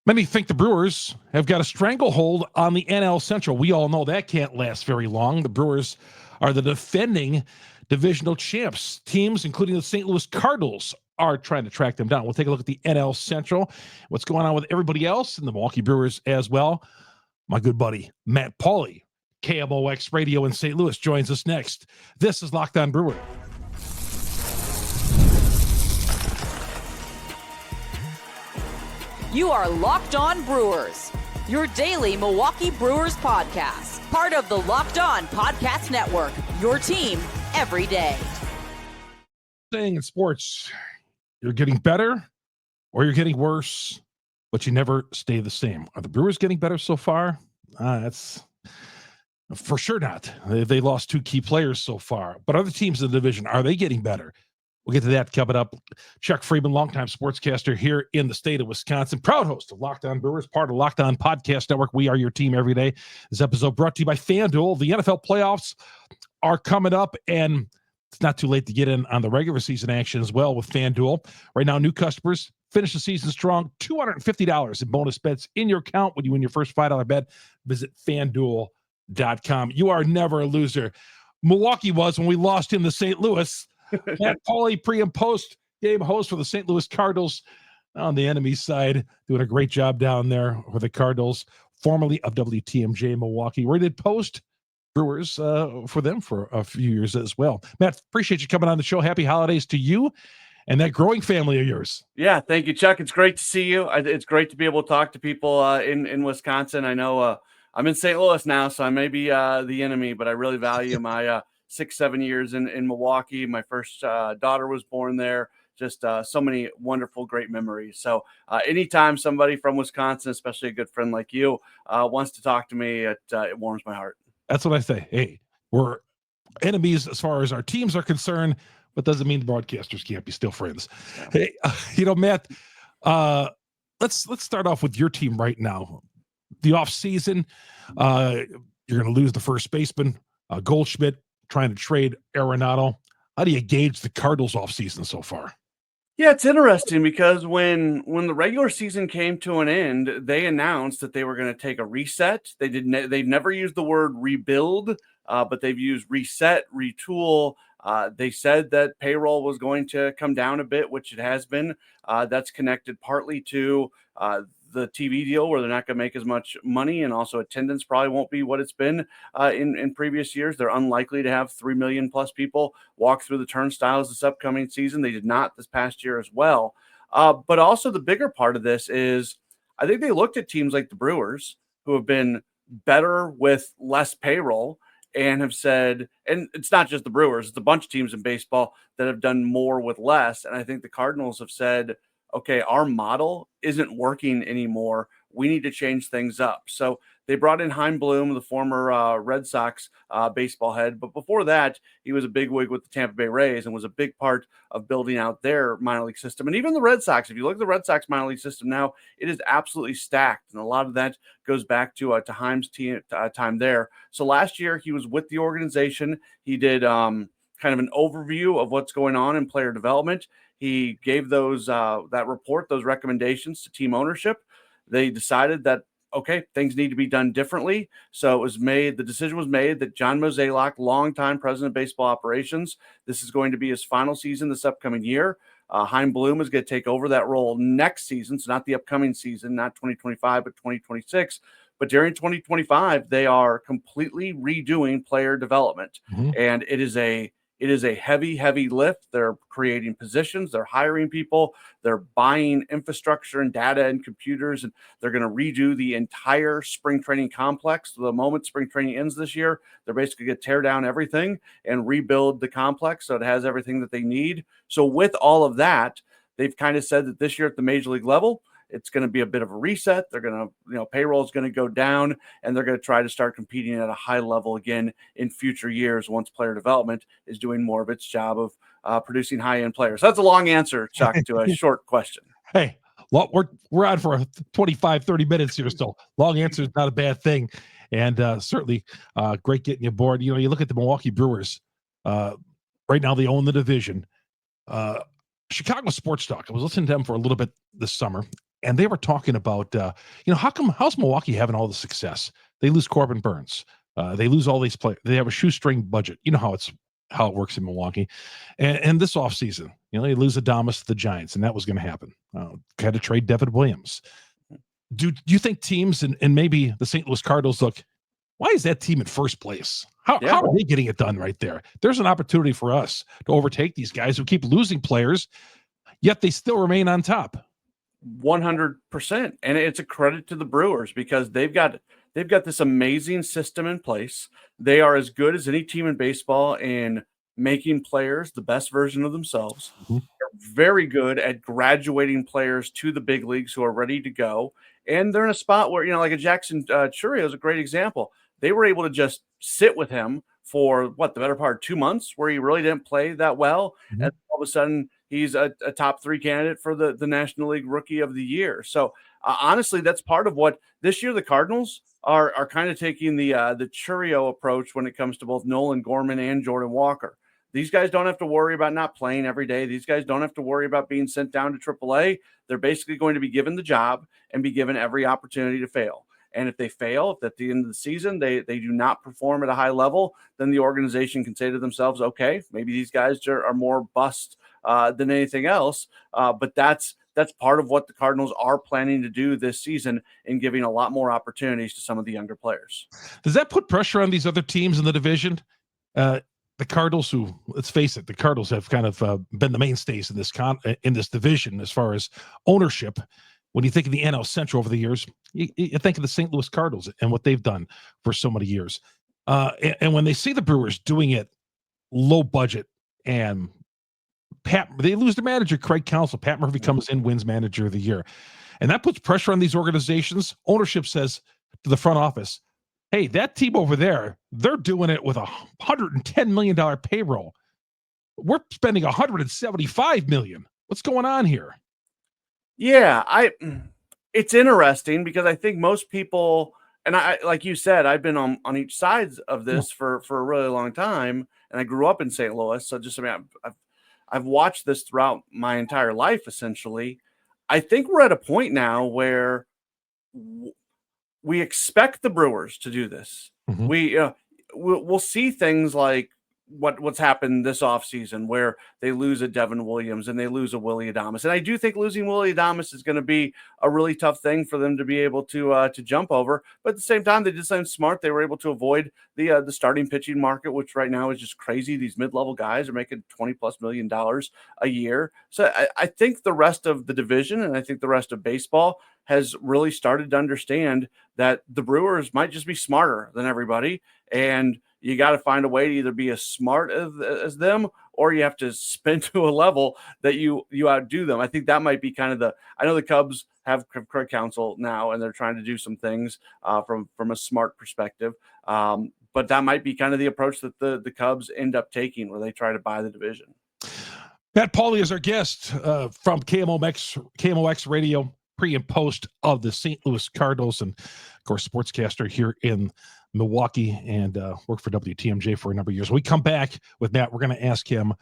Many think the Brewers have got a stranglehold on the NL Central. We all know that can't last very long. The Brewers are the defending divisional champs. Teams, including the St. Louis Cardinals, are trying to track them down. We'll take a look at the NL Central, what's going on with everybody else, and the Milwaukee Brewers as well. My good buddy, Matt Pauley, KMOX Radio in St. Louis, joins us next. This is Locked On Brewers. You are Locked On Brewers, your daily Milwaukee Brewers podcast. Part of the Locked On Podcast Network, your team every day. Saying in sports, you're getting better or you're getting worse, but you never stay the same. Are the Brewers getting better so far? That's for sure not. They lost two key players so far. But other teams in the division, are they getting better? We'll get to that coming up. Chuck Freeman, longtime sportscaster here in the state of Wisconsin, proud host of Locked On Brewers, part of Locked On Podcast Network. We are your team every day. This episode brought to you by FanDuel. The NFL playoffs are coming up, and it's not too late to get in on the regular season action as well with FanDuel. Right now, new customers finish the season strong. $250 in bonus bets in your account when you win your first $5 bet. Visit FanDuel.com. You are never a loser. Milwaukee was when we lost in the St. Louis. Matt Pauley, pre and post game host for the St. Louis Cardinals on the enemy side, doing a great job down there for the Cardinals, formerly of WTMJ Milwaukee, where he did post Brewers for them for a few years as well. Matt, appreciate you coming on the show. Happy holidays to you and that growing family of yours. Yeah, thank you, Chuck. It's great to see you. It's great to be able to talk to people in Wisconsin. I know I'm in St. Louis now, so I may be the enemy, but I really value my 6-7 years in Milwaukee. My first daughter was born there. Just so many wonderful, great memories. So anytime somebody from Wisconsin, especially a good friend like you, wants to talk to me, it warms my heart. That's what I say. Hey, we're enemies as far as our teams are concerned, but doesn't mean the broadcasters can't be still friends. Yeah. Hey, Matt, let's start off with your team right now. The off season, you're going to lose the first baseman, Goldschmidt, trying to trade Arenado. How do you gauge the Cardinals offseason so far? Yeah, it's interesting because when the regular season came to an end, they announced that they were going to take a reset. They've never used the word rebuild, but they've used reset, retool. They said that payroll was going to come down a bit, which it has been. That's connected partly to the TV deal where they're not going to make as much money, and also attendance probably won't be what it's been in previous years. They're unlikely to have 3 million plus people walk through the turnstiles this upcoming season. They did not this past year as well. But also the bigger part of this is I think they looked at teams like the Brewers who have been better with less payroll and have said, and it's not just the Brewers, it's a bunch of teams in baseball that have done more with less. And I think the Cardinals have said, okay, our model isn't working anymore. We need to change things up. So they brought in Chaim Bloom, the former Red Sox baseball head. But before that, he was a bigwig with the Tampa Bay Rays and was a big part of building out their minor league system. And even the Red Sox, if you look at the Red Sox minor league system now, it is absolutely stacked. And a lot of that goes back to Chaim's time there. So last year, he was with the organization. He did kind of an overview of what's going on in player development. He gave those that report, those recommendations to team ownership. They decided that, okay, things need to be done differently. So the decision was made that John Mozeliak, longtime president of baseball operations, this is going to be his final season this upcoming year. Chaim Bloom is going to take over that role next season, so not the upcoming season, not 2025, but 2026. But during 2025, they are completely redoing player development. Mm-hmm. And it is a heavy, heavy lift. They're creating positions. They're hiring people. They're buying infrastructure and data and computers, and they're going to redo the entire spring training complex. So the moment spring training ends this year, they're basically going to tear down everything and rebuild the complex so it has everything that they need. So with all of that, they've kind of said that this year at the major league level, it's going to be a bit of a reset. They're going to, payroll is going to go down, and they're going to try to start competing at a high level again in future years once player development is doing more of its job of producing high-end players. So that's a long answer, Chuck, to a short question. Hey, well, we're on for 25, 30 minutes here still. Long answer is not a bad thing, and certainly great getting you aboard. You look at the Milwaukee Brewers. Right now they own the division. Chicago Sports Talk, I was listening to them for a little bit this summer, and they were talking about, how's Milwaukee having all the success? They lose Corbin Burns. They lose all these players. They have a shoestring budget. You know how it works in Milwaukee. And this offseason, they lose Adamas to the Giants, and that was going to happen. Had to trade Devin Williams. Do you think teams and maybe the St. Louis Cardinals look, why is that team in first place? How are they getting it done right there? There's an opportunity for us to overtake these guys who keep losing players, yet they still remain on top. 100%. And it's a credit to the Brewers because they've got this amazing system in place. They are as good as any team in baseball in making players the best version of themselves. Mm-hmm. They're very good at graduating players to the big leagues who are ready to go. And they're in a spot where, like a Jackson Chourio is a great example. They were able to just sit with him for the better part of 2 months where he really didn't play that well. Mm-hmm. And all of a sudden he's a top 3 candidate for the National League Rookie of the Year. So honestly, that's part of what this year the Cardinals are kind of taking the Chourio approach when it comes to both Nolan Gorman and Jordan Walker. These guys don't have to worry about not playing every day. These guys don't have to worry about being sent down to AAA. They're basically going to be given the job and be given every opportunity to fail. And if they fail, if at the end of the season they do not perform at a high level, then the organization can say to themselves, okay, maybe these guys are more bust than anything else. But that's part of what the Cardinals are planning to do this season in giving a lot more opportunities to some of the younger players. Does that put pressure on these other teams in the division? The Cardinals, who, let's face it, the Cardinals have kind of been the mainstays in this division as far as ownership. When you think of the NL Central over the years, you think of the St. Louis Cardinals and what they've done for so many years. And when they see the Brewers doing it low budget and they lose their manager, Craig Counsell. Pat Murphy comes in, wins Manager of the Year. And that puts pressure on these organizations. Ownership says to the front office, hey, that team over there, they're doing it with a $110 million payroll. We're spending $175 million. What's going on here? Yeah, it's interesting because I think most people, and I, like you said, I've been on each side of this for a really long time, and I grew up in St. Louis, so I've watched this throughout my entire life, essentially. I think we're at a point now where we expect the Brewers to do this. Mm-hmm. We'll see things like what's happened this offseason where they lose a Devin Williams and they lose a Willy Adames. And I do think losing Willy Adames is going to be a really tough thing for them to be able to jump over. But at the same time, they did something smart. They were able to avoid the starting pitching market, which right now is just crazy. These mid-level guys are making $20+ million a year. So I think the rest of the division and I think the rest of baseball has really started to understand that the Brewers might just be smarter than everybody. And you got to find a way to either be as smart as them, or you have to spin to a level that you outdo them. I think that might be kind of I know the Cubs have Craig Counsell now, and they're trying to do some things from a smart perspective. But that might be kind of the approach that the Cubs end up taking, where they try to buy the division. Pat Pauley is our guest from KMOX Radio, pre and post of the St. Louis Cardinals, and of course, sportscaster here in Milwaukee, and worked for WTMJ for a number of years. When we come back with Matt, we're going to ask him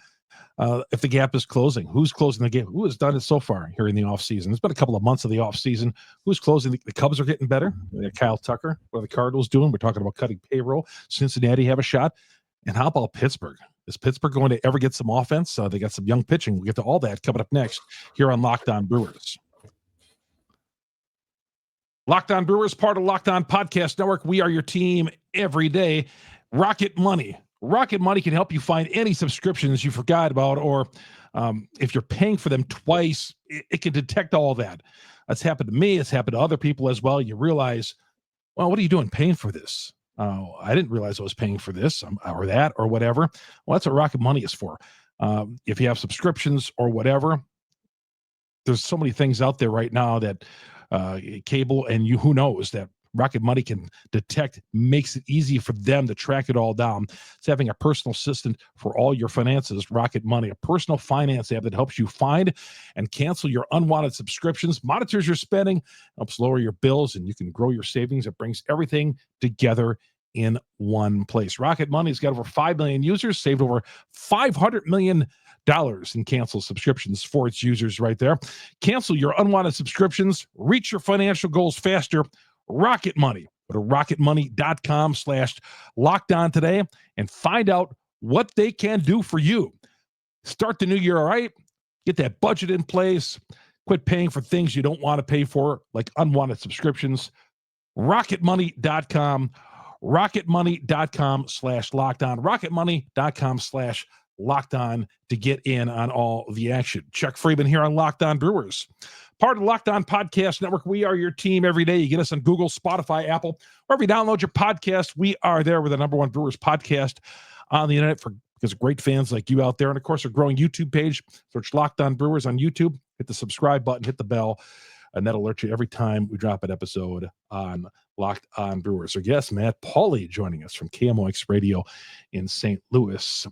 if the gap is closing. Who's closing the gap? Who has done it so far here in the offseason? It's been a couple of months of the offseason. Who's closing? The Cubs are getting better. Kyle Tucker. What are the Cardinals doing? We're talking about cutting payroll. Cincinnati have a shot. And how about Pittsburgh? Is Pittsburgh going to ever get some offense? They got some young pitching. We'll get to all that coming up next here on Locked On Brewers. Locked On Brewers, part of Locked On Podcast Network. We are your team every day. Rocket Money. Rocket Money can help you find any subscriptions you forgot about, or if you're paying for them twice, it can detect all that. That's happened to me. It's happened to other people as well. You realize, well, what are you doing paying for this? Oh, I didn't realize I was paying for this or that or whatever. Well, that's what Rocket Money is for. If you have subscriptions or whatever, there's so many things out there right now that cable and who knows, that Rocket Money can detect, makes it easy for them to track it all down. It's having a personal assistant for all your finances. Rocket Money, a personal finance app that helps you find and cancel your unwanted subscriptions, monitors your spending, helps lower your bills, and you can grow your savings. It brings everything together in one place. Rocket Money's got over 5 million users, saved over $500 million in canceled subscriptions for its users right there. Cancel your unwanted subscriptions. Reach your financial goals faster. Rocket Money. Go to rocketmoney.com/lockedon today and find out what they can do for you. Start the new year all right. Get that budget in place. Quit paying for things you don't want to pay for, like unwanted subscriptions. rocketmoney.com. rocketmoney.com/lockedon. rocketmoney.com/lockedon to get in on all the action. Chuck Freeman here on Locked On Brewers. Part of the Locked On Podcast Network. We are your team every day. You get us on Google, Spotify, Apple, wherever you download your podcast. We are there with the number one Brewers podcast on the internet because of great fans like you out there. And of course, our growing YouTube page. Search Locked On Brewers on YouTube. Hit the subscribe button, hit the bell, and that'll alert you every time we drop an episode on Locked On Brewers. Our guest, Matt Pauley, joining us from KMOX Radio in St. Louis.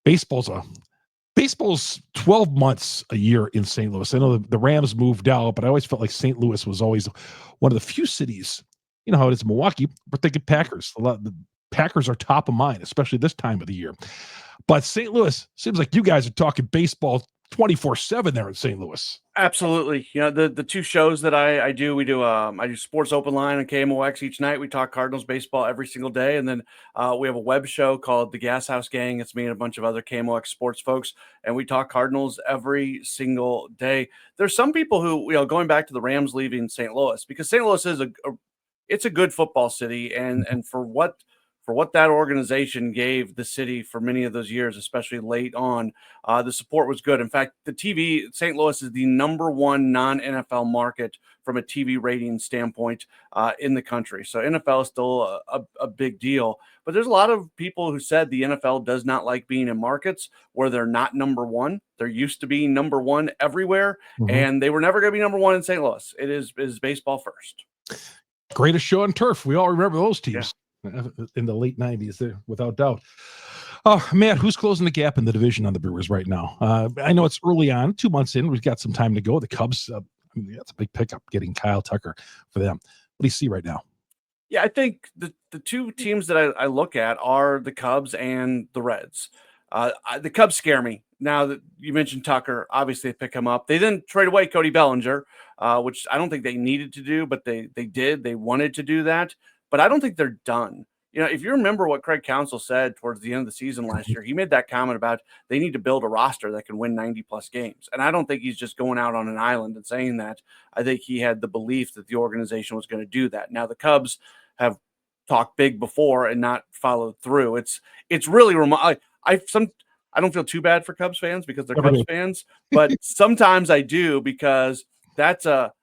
Baseball's 12 months a year in St. Louis. I know the Rams moved out, but I always felt like St. Louis was always one of the few cities, you know how it is in Milwaukee, we're thinking Packers. The Packers are top of mind, especially this time of the year. But St. Louis, seems like you guys are talking baseball 24/7 there in St. Louis. Absolutely. You know, the two shows that I do, I do Sports Open Line on KMOX each night. We talk Cardinals baseball every single day. And then we have a web show called The Gas House Gang. It's me and a bunch of other KMOX sports folks. And we talk Cardinals every single day. There's some people who, you know, going back to the Rams leaving St. Louis, because St. Louis is it's a good football city. And for what that organization gave the city for many of those years, especially late on, the support was good. In fact, St. Louis is the number one non-NFL market from a TV rating standpoint in the country. So NFL is still a big deal. But there's a lot of people who said the NFL does not like being in markets where they're not number one. They're used to being number one everywhere, and they were never going to be number one in St. Louis. It is baseball first. Greatest show on turf. We all remember those teams. Yeah. In the late 90s there, without doubt. Oh, Matt, who's closing the gap in the division on the Brewers right now? I know it's early on, 2 months in. We've got some time to go. The Cubs, that's a big pickup getting Kyle Tucker for them. What do you see right now? Yeah, I think the two teams that I look at are the Cubs and the Reds. The Cubs scare me. Now that you mentioned Tucker, obviously they pick him up. They then trade away Cody Bellinger, which I don't think they needed to do, but they did. They wanted to do that. But I don't think they're done. You know, if you remember what Craig Counsell said towards the end of the season last year, he made that comment about they need to build a roster that can win 90-plus games. And I don't think he's just going out on an island and saying that. I think he had the belief that the organization was going to do that. Now, the Cubs have talked big before and not followed through. It's really I don't feel too bad for Cubs fans because they're Cubs fans, but sometimes I do because that's the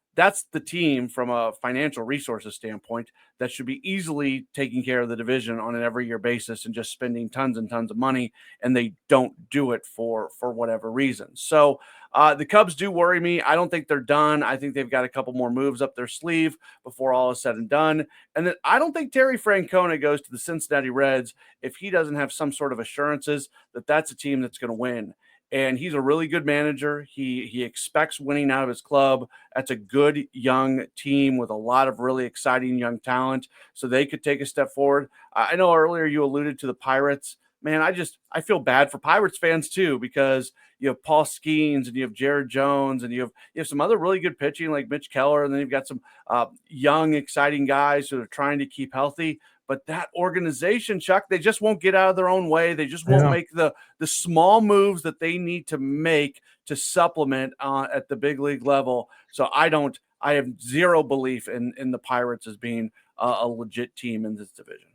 team from a financial resources standpoint that should be easily taking care of the division on an every year basis and just spending tons and tons of money, and they don't do it for whatever reason. So the Cubs do worry me. I don't think they're done. I think they've got a couple more moves up their sleeve before all is said and done. And then I don't think Terry Francona goes to the Cincinnati Reds if he doesn't have some sort of assurances that that's a team that's going to win. And he's a really good manager. He expects winning out of his club. That's a good young team with a lot of really exciting young talent. So they could take a step forward. I know earlier you alluded to the Pirates. Man, I feel bad for Pirates fans too, because you have Paul Skeens and you have Jared Jones and you have some other really good pitching like Mitch Keller. And then you've got some young, exciting guys who are trying to keep healthy. But that organization, Chuck, they just won't get out of their own way. They just won't make the small moves that they need to make to supplement at the big league level. So I have zero belief in the Pirates as being a legit team in this division.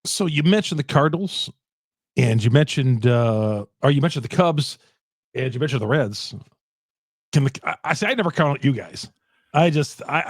So you mentioned the Cardinals, and you mentioned the Cubs, and you mentioned the Reds. I never count out you guys. I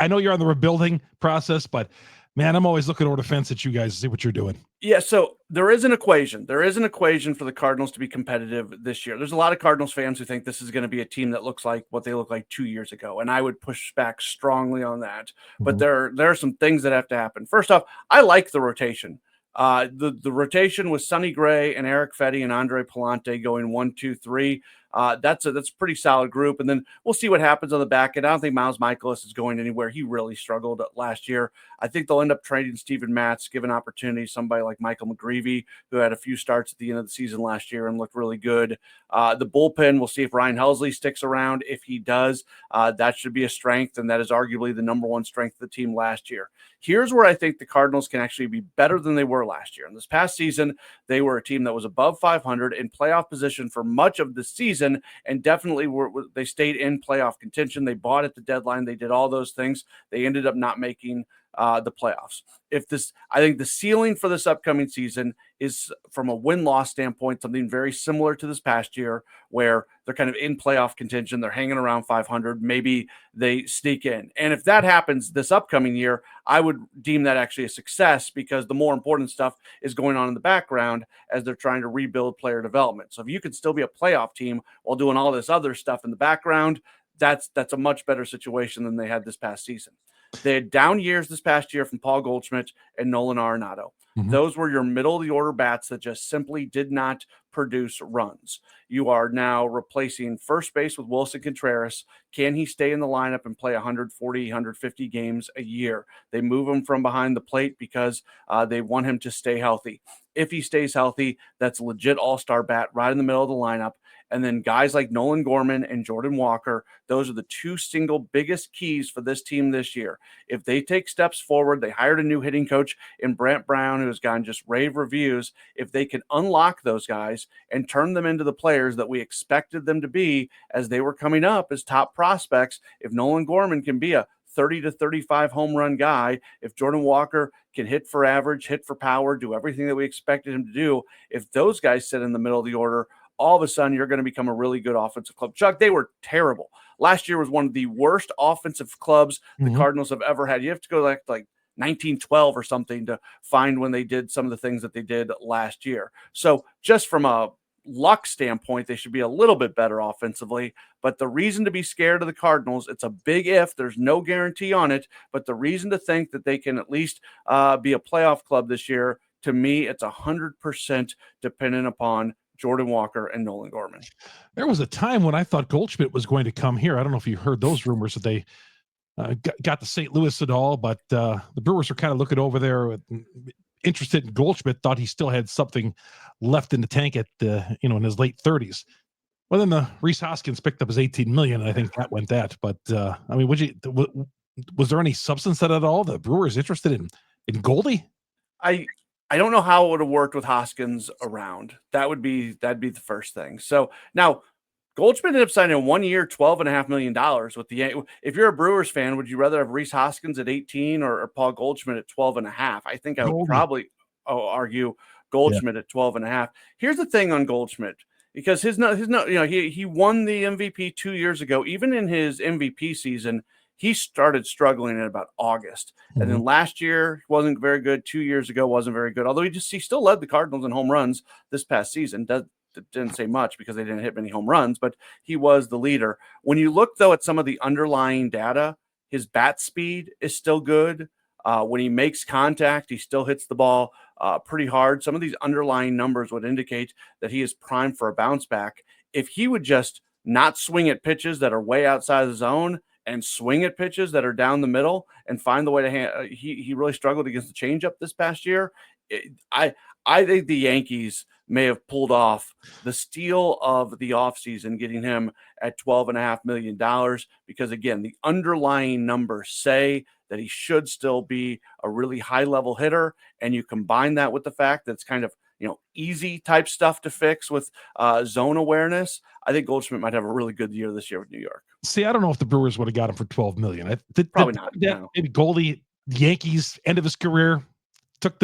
know you're on the rebuilding process, but man, I'm always looking over the fence at you guys to see what you're doing. Yeah, so there is an equation. There is an equation for the Cardinals to be competitive this year. There's a lot of Cardinals fans who think this is going to be a team that looks like what they looked like 2 years ago, and I would push back strongly on that. But there are some things that have to happen. First off, I like the rotation. The rotation with Sonny Gray and Eric Fetty and Andre Palante going 1, 2, 3. That's a pretty solid group. And then we'll see what happens on the back end. I don't think Miles Michaelis is going anywhere. He really struggled last year. I think they'll end up trading Steven Matz, give an opportunity to somebody like Michael McGreevy, who had a few starts at the end of the season last year and looked really good. The bullpen, we'll see if Ryan Helsley sticks around. If he does, that should be a strength, and that is arguably the number one strength of the team last year. Here's where I think the Cardinals can actually be better than they were last year. In this past season, they were a team that was above 500 in playoff position for much of the season, and definitely they stayed in playoff contention. They bought at the deadline. They did all those things. They ended up not making the playoffs. I think the ceiling for this upcoming season is, from a win-loss standpoint, something very similar to this past year, where they're kind of in playoff contention. They're hanging around 500. Maybe they sneak in. And if that happens this upcoming year, I would deem that actually a success, because the more important stuff is going on in the background as they're trying to rebuild player development. So if you can still be a playoff team while doing all this other stuff in the background, that's a much better situation than they had this past season. They had down years this past year from Paul Goldschmidt and Nolan Arenado. Mm-hmm. Those were your middle-of-the-order bats that just simply did not produce runs. You are now replacing first base with Wilson Contreras. Can he stay in the lineup and play 140, 150 games a year? They move him from behind the plate because they want him to stay healthy. If he stays healthy, that's a legit all-star bat right in the middle of the lineup. And then guys like Nolan Gorman and Jordan Walker, those are the two single biggest keys for this team this year. If they take steps forward, they hired a new hitting coach in Brent Brown, who has gotten just rave reviews. If they can unlock those guys and turn them into the players that we expected them to be as they were coming up as top prospects, if Nolan Gorman can be a 30 to 35 home run guy, if Jordan Walker can hit for average, hit for power, do everything that we expected him to do, if those guys sit in the middle of the order, all of a sudden you're going to become a really good offensive club. Chuck, they were terrible. Last year was one of the worst offensive clubs the Cardinals have ever had. You have to go like 1912 or something to find when they did some of the things that they did last year. So just from a luck standpoint, they should be a little bit better offensively. But the reason to be scared of the Cardinals, it's a big if. There's no guarantee on it. But the reason to think that they can at least be a playoff club this year, to me, it's 100% dependent upon Jordan Walker and Nolan Gorman. There was a time when I thought Goldschmidt was going to come here. I don't know if you heard those rumors that they got to St. Louis at all, but the Brewers are kind of looking over there, interested in Goldschmidt, thought he still had something left in the tank at in his late 30s. Well, then the Rhys Hoskins picked up his $18 million, and I think that went that. But I mean, was there any substance at all? The Brewers interested in Goldie? I don't know how it would have worked with Hoskins around. That'd be the first thing. So now Goldschmidt ended up signing a 1 year, $12.5 million with the. If you're a Brewers fan, would you rather have Rhys Hoskins at 18 or Paul Goldschmidt at 12.5? I think I would probably argue Goldschmidt at 12.5. Here's the thing on Goldschmidt, because he won the MVP 2 years ago. Even in his MVP season, he started struggling in about August. And then last year, he wasn't very good. 2 years ago, wasn't very good. Although he still led the Cardinals in home runs this past season. Didn't say much because they didn't hit many home runs, but he was the leader. When you look, though, at some of the underlying data, his bat speed is still good. When he makes contact, he still hits the ball pretty hard. Some of these underlying numbers would indicate that he is primed for a bounce back. If he would just not swing at pitches that are way outside the zone and swing at pitches that are down the middle and find the way to he really struggled against the changeup this past year. I think the Yankees may have pulled off the steal of the offseason, getting him at $12.5 million, because, again, the underlying numbers say that he should still be a really high-level hitter, and you combine that with the fact that it's kind of easy type stuff to fix with zone awareness. I think Goldschmidt might have a really good year this year with New York. See, I don't know if the Brewers would have got him for $12 million. Probably not. No. Maybe Goldie, the Yankees, end of his career, took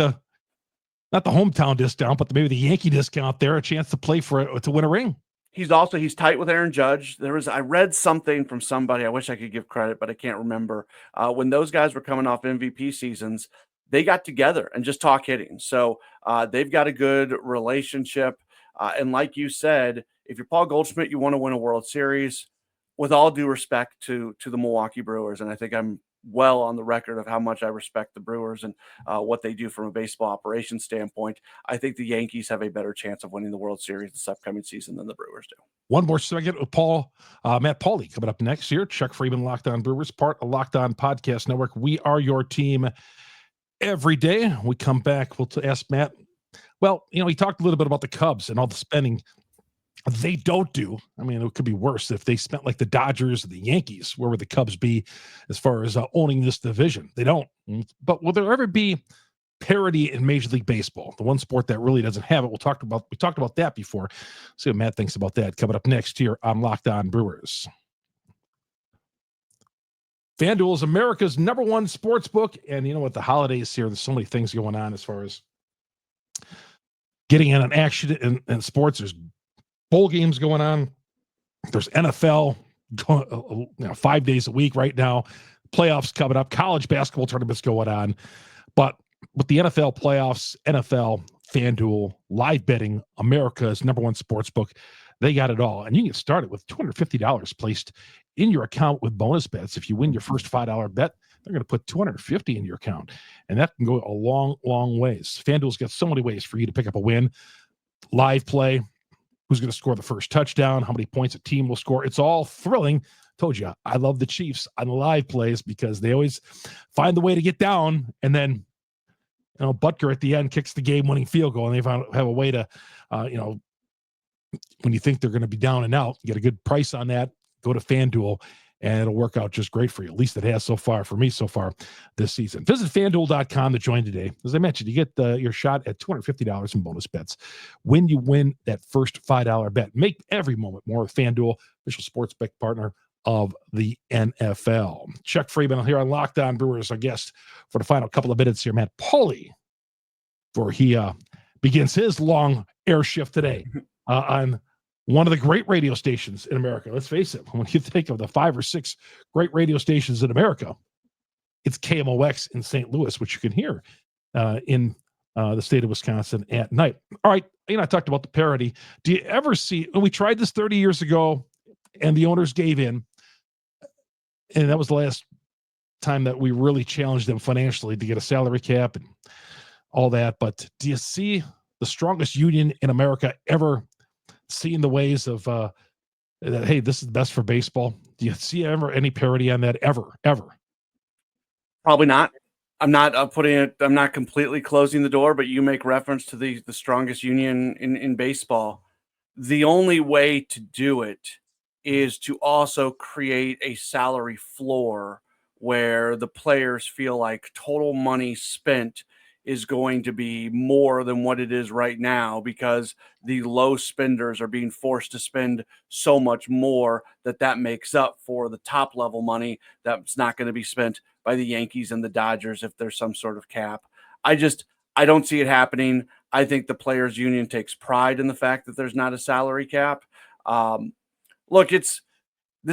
not the hometown discount, but maybe the Yankee discount there, a chance to win a ring. He's tight with Aaron Judge. I read something from somebody, I wish I could give credit, but I can't remember. When those guys were coming off MVP seasons, they got together and just talk hitting. So they've got a good relationship. And like you said, if you're Paul Goldschmidt, you want to win a World Series. with all due respect to the Milwaukee Brewers, and I think I'm well on the record of how much I respect the Brewers and what they do from a baseball operations standpoint, I think the Yankees have a better chance of winning the World Series this upcoming season than the Brewers do. One more segment with Matt Pauley coming up next year. Chuck Freeman, Locked On Brewers, part of Locked On Podcast Network. We are your team every day. We come back, we'll ask Matt. Well, he talked a little bit about the Cubs and all the spending they don't do. I mean, it could be worse if they spent like the Dodgers or the Yankees. Where would the Cubs be as far as owning this division? They don't. But will there ever be parity in Major League Baseball, the one sport that really doesn't have it? We talked about that before. See what Matt thinks about that coming up next here on Locked On Brewers. FanDuel is America's #1 sports book, and with the holidays here, there's so many things going on as far as getting in an action in sports. There's bowl games going on. There's NFL going, 5 days a week right now. Playoffs coming up. College basketball tournaments going on. But with the NFL playoffs, NFL, FanDuel, live betting, America's #1 sports book, they got it all. And you can get started with $250 placed in your account with bonus bets. If you win your first $5 bet, they're going to put $250 in your account. And that can go a long, long ways. FanDuel's got so many ways for you to pick up a win. Live play, who's going to score the first touchdown, how many points a team will score. It's all thrilling. Told you, I love the Chiefs on the live plays because they always find the way to get down. And then, Butker at the end kicks the game-winning field goal, and they have a way to, when you think they're going to be down and out, get a good price on that, go to FanDuel, and it'll work out just great for you. At least it has so far for me so far this season. Visit FanDuel.com to join today. As I mentioned, you get your shot at $250 in bonus bets when you win that first $5 bet. Make every moment more with FanDuel, official sports bet partner of the NFL. Chuck Freeman here on Locked On Brewers, our guest for the final couple of minutes here. Matt Pauley, before he begins his long air shift today on one of the great radio stations in America. Let's face it, when you think of the 5 or 6 great radio stations in America, it's KMOX in St. Louis, which you can hear in the state of Wisconsin at night. All right, I talked about the parity. Do you ever see, when we tried this 30 years ago and the owners gave in, and that was the last time that we really challenged them financially to get a salary cap and all that, but do you see the strongest union in America ever seeing the ways of that, hey, this is best for baseball? Do you see ever any parity on that ever? Probably not. I'm not completely closing the door, but you make reference to the strongest union in baseball. The only way to do it is to also create a salary floor where the players feel like total money spent is going to be more than what it is right now, because the low spenders are being forced to spend so much more that makes up for the top level money that's not going to be spent by the Yankees and the Dodgers if there's some sort of cap. I don't see it happening. I think the players union takes pride in the fact that there's not a salary cap. Look, this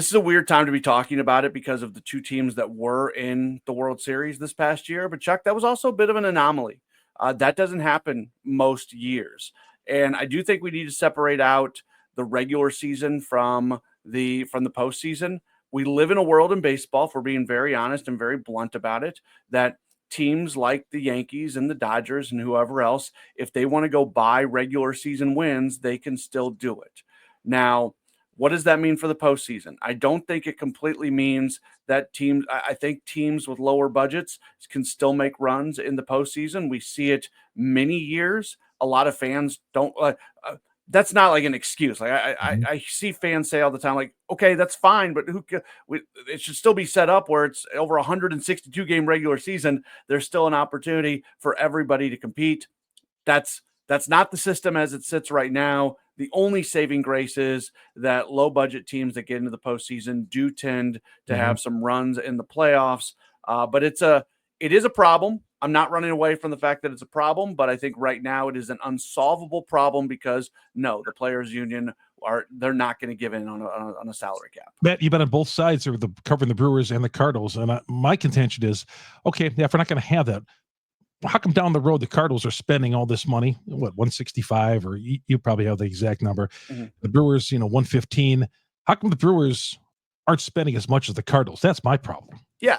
is a weird time to be talking about it because of the 2 teams that were in the World Series this past year. But Chuck, that was also a bit of an anomaly. That doesn't happen most years. And I do think we need to separate out the regular season from the postseason. We live in a world in baseball, if we're being very honest and very blunt about it, that teams like the Yankees and the Dodgers and whoever else, if they want to go buy regular season wins, they can still do it. Now, what does that mean for the postseason? I don't think it completely means that I think teams with lower budgets can still make runs in the postseason. We see it many years. A lot of fans don't. That's not like an excuse. Like I see fans say all the time, like, okay, that's fine, but it should still be set up where it's over 162 game regular season. There's still an opportunity for everybody to compete. That's not the system as it sits right now. The only saving grace is that low budget teams that get into the postseason do tend to have some runs in the playoffs. But it is a problem. I'm not running away from the fact that it's a problem, but I think right now it is an unsolvable problem because the players union they're not going to give in on a salary cap. Matt, you've been on both sides of covering the Brewers and the Cardinals. And my contention is, okay, if we're not going to have that, how come down the road the Cardinals are spending all this money? What, 165, or you probably have the exact number. The Brewers, 115. How come the Brewers aren't spending as much as the Cardinals. That's my problem. Yeah,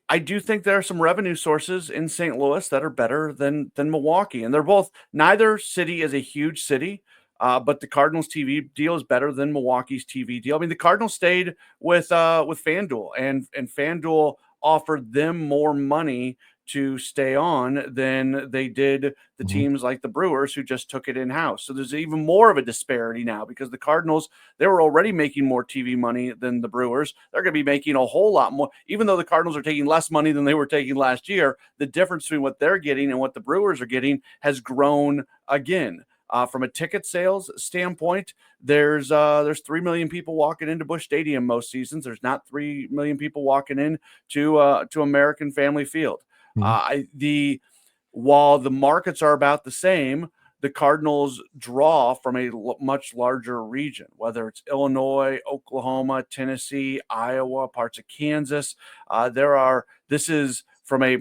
I do think there are some revenue sources in St. Louis that are better than Milwaukee, and they're both. Neither city is a huge city, but the Cardinals TV deal is better than Milwaukee's TV deal. I mean, the Cardinals stayed with FanDuel, and FanDuel offered them more money to stay on than they did the teams like the Brewers, who just took it in-house. So there's even more of a disparity now, because the Cardinals, they were already making more TV money than the Brewers. They're going to be making a whole lot more. Even though the Cardinals are taking less money than they were taking last year, the difference between what they're getting and what the Brewers are getting has grown again. From a ticket sales standpoint, there's 3 million people walking into Busch Stadium most seasons. There's not 3 million people walking in to American Family Field. While the markets are about the same, the Cardinals draw from a much larger region, whether it's Illinois, Oklahoma, Tennessee, Iowa, parts of Kansas. This is from a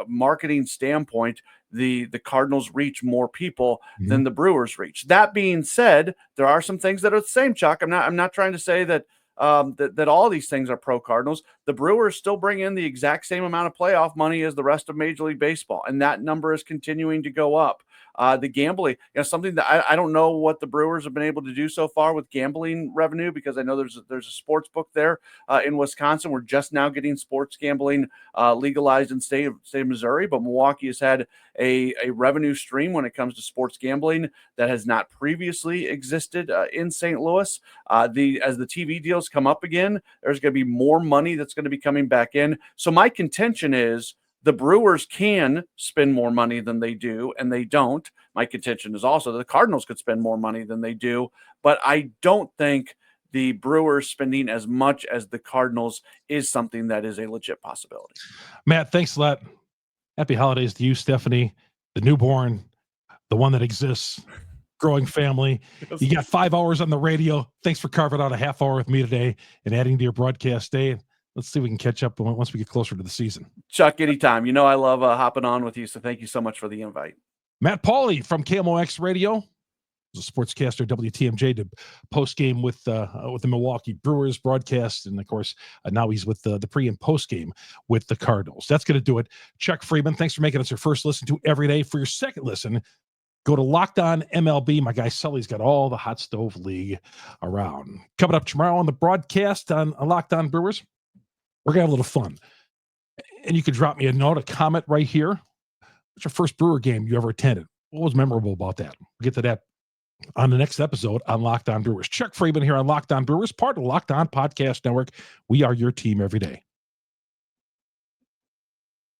marketing standpoint, the Cardinals reach more people than the Brewers reach. That being said, there are some things that are the same, Chuck. I'm not trying to say that that all these things are pro Cardinals. The Brewers still bring in the exact same amount of playoff money as the rest of Major League Baseball, and that number is continuing to go up. The gambling, something that I don't know what the Brewers have been able to do so far with gambling revenue, because I know there's a sports book there in Wisconsin. We're just now getting sports gambling legalized in state of Missouri, but Milwaukee has had a revenue stream when it comes to sports gambling that has not previously existed in St. Louis. As the TV deals come up again, there's going to be more money that's going to be coming back in. So my contention is, the Brewers can spend more money than they do, and they don't. My contention is also that the Cardinals could spend more money than they do, but I don't think the Brewers spending as much as the Cardinals is something that is a legit possibility. Matt, thanks a lot. Happy holidays to you, Stephanie, the newborn, the one that exists, growing family. You got 5 hours on the radio. Thanks for carving out a half hour with me today and adding to your broadcast day. Let's see if we can catch up once we get closer to the season. Chuck, anytime. I love hopping on with you, so thank you so much for the invite. Matt Pauley from KMOX Radio, a sportscaster, WTMJ, to postgame with the Milwaukee Brewers broadcast, and of course now he's with the pre and postgame with the Cardinals. That's going to do it. Chuck Freeman, thanks for making us your first listen to every day. For your second listen, go to Locked On MLB. My guy Sully's got all the hot stove league around. Coming up tomorrow on the broadcast on Locked On Brewers, we're going to have a little fun. And you can drop me a note, a comment right here. What's your first Brewer game you ever attended? What was memorable about that? We'll get to that on the next episode on Locked On Brewers. Chuck Freeman here on Locked On Brewers, part of the Locked On Podcast Network. We are your team every day.